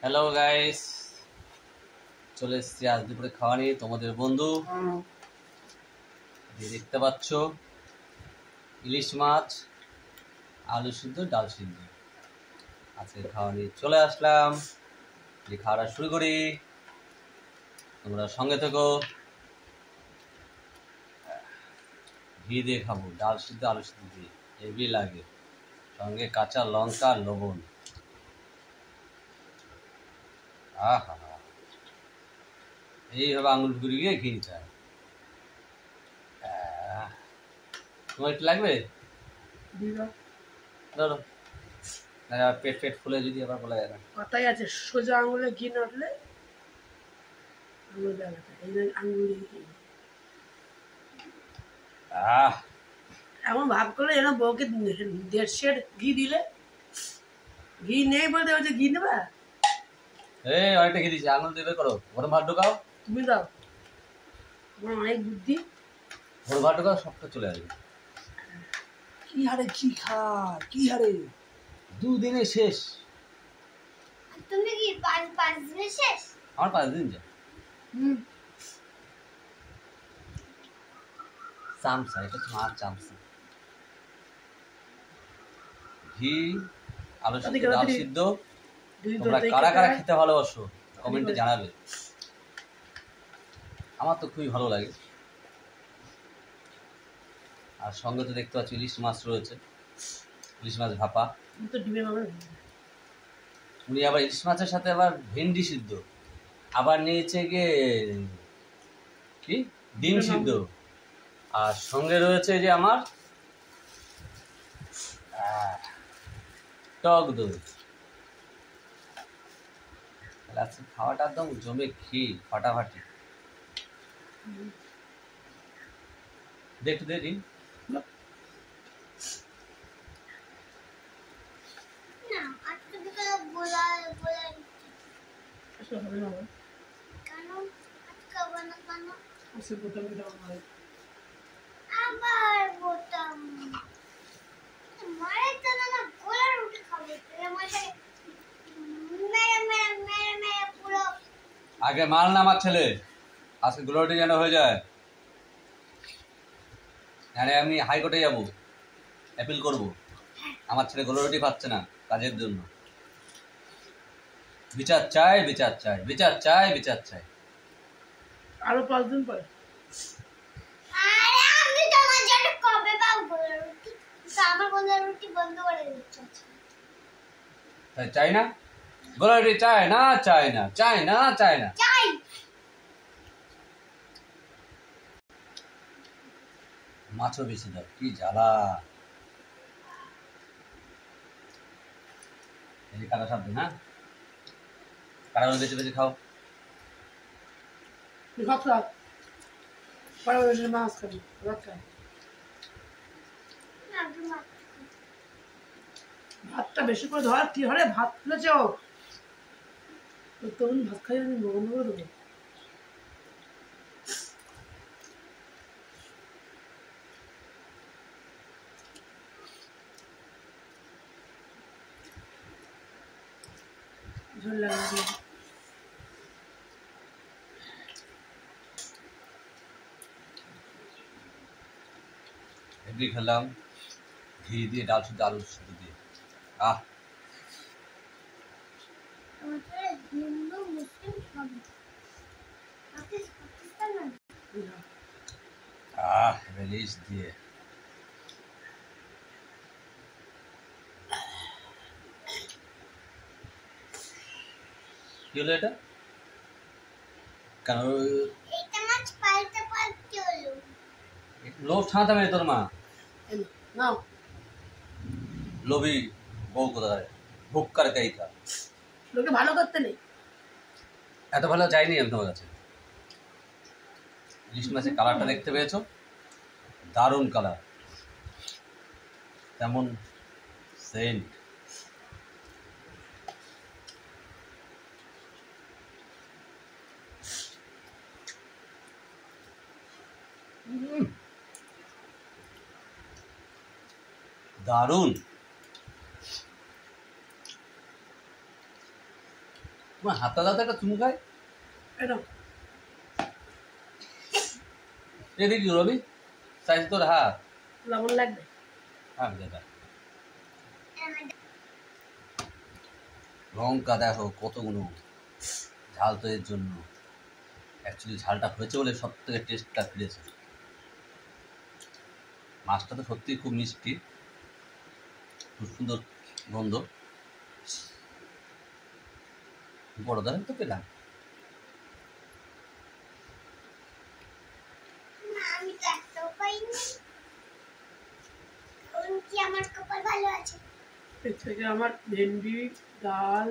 Hello guys, চলে এসেছি আজ দুপুরে খাওয়া নিয়ে। তোমাদের বন্ধু দেখতে পাচ্ছ, ইলিশ মাছ, আলু সিদ্ধ, ডাল সিদ্ধ। আজকে খাওয়া নিয়ে চলে আসলাম, যে খাওয়াটা শুরু করি। তোমরা সঙ্গে থেকো। ঘি দিয়ে খাবো, ডাল সিদ্ধ আলু সিদ্ধ দিয়ে হেভি লাগে, সঙ্গে কাঁচা লঙ্কা লবণ। আহা, এইভাবে আঙুল ঘুরিয়ে ঘি নিতে হয়। তোমার একটু লাগবে? ধরো, পেট পেট ফুলে যদি আবার বলা যায় না। কথাই আছে, সোজা আঙুলে ঘি নড়লে আঙুল ব্যথা, এই আঙুল এমন ভাব করলে যেন বউকে 1.5 ঘি দিলে, ঘি নেই বলতে হচ্ছে ঘি নেবা। এই অনেকটা ঘি দিয়েছি, আঙুল দেবে করো, গরম ভাত ঢোকাও। তুমি দাও, তোমার অনেক বুদ্ধি। গরম ভাত ঢোকাও, সবটা চলে আসবে। কি হারে ঘি খায়, কি হারে! 2 দিনে শেষ। তুমি কি 5 দিনে শেষ? আমার 5 দিন যায়। চামচা, এটা তোমার চামচা। ঘি, আলু সিদ্ধ, ডাল সিদ্ধ। তোমরা কারা কারা খেতে ভালোবাসো কমেন্টে জানাবে। আমার তো খুবই ভালো লাগে। আর সঙ্গে তো দেখতে পাচ্ছি ইলিশ মাছ রয়েছে, ইলিশ মাছ ভাপা। উনি আবার ইলিশ মাছের সাথে আবার ভেন্ডি সিদ্ধ, আবার নিয়েছে গিয়ে কি ডিম সিদ্ধ, আর সঙ্গে রয়েছে যে আমার টক দই। আজকে খাওয়াটা একদম জমে ক্ষীর ফাটাফাটি। দেখতে দেখি না, আজকে তো গোলা গোলা হবে না কেন আজকে বানা কেন? আজকে বোতাম দিতে হবে, আবার বোতাম মারে তো না, গোলা রুটি খাবে মাঝে মেরে মেরে মেরে মেরে পুরো। আগে মাল না আমার ছেলে, আজকে গ্লোটি যেন হয়ে যায়। মানে আমি হাইকোর্টে যাব, অ্যাপিল করব, আমার ছেলে গ্লোটি পাচ্ছে না কাজের জন্য। বিচার চাই, বিচার চাই, বিচার চাই, বিচার চাই। আরো 5 দিন পরে। আরে আমি তোমার জন্য কবে পাবো গোলা রুটি? আমার গোলা রুটি বন্ধ করে দিচ্ছ। তাই চাই না, গ্লোটি চাই না, চাই না, চাই না, চাই না। চাই মাছও বেশি দাও, কি জ্বালা। এই কাটা সাবধান, হ্যাঁ, কাটাগুলো বেশি বেশি খাও। ভাত খা, পরে মাছ খাবি, ভাত খা। না তোমার ভাতটা বেশি করে ধর, কি হারে ভাত ফেলেছ। তখন ভাত খাই আমি বন্ধ করে দেবো। ঝোল লাগা হেভি খেলাম, ঘি দিয়ে, ডাল সিদ্ধ, আলু সিদ্ধ দিয়ে। আহ, আমাদের হিন্দু মুসলিম সব পাকিস্তান না। রিলিজ দিয়ে। কি হলো এটা? কেন এটা মাছ পাল্টে পাল্টে হলো। লোভ ছাড়াতে হবে তোর মা। নাও, লোভী বউ কোথায়, ভুক কার কাই কা। লোকে ভালো করতে নেই। এত ভালো যায়নি আমি তোমার কাছে। ইলিশ মাছের কালারটা দেখতে পেয়েছো? দারুণ কালার, তেমন সেন্ট। দারুণ। তোমার হাতটা দাও তো একটা চুমু খাই। এটা এদিকে রবি সাইজ তোর হাত। লবণ লাগবে। হ্যাঁ দাদা লঙ্কা দেখো কতগুলো ঝাল তো এর জন্য। অ্যাকচুয়ালি ঝালটা হয়েছে বলে সব থেকে টেস্টটা ফিরেছে। মাছটা তো সত্যিই খুব মিষ্টি, খুব সুন্দর গন্ধ। বড় দাম তো পেলাম। না, আমি তো একটাও পাইনি। কারণ কি আমার কপাল ভালো আছে। এর থেকে আমার ভেন্ডি, ডাল,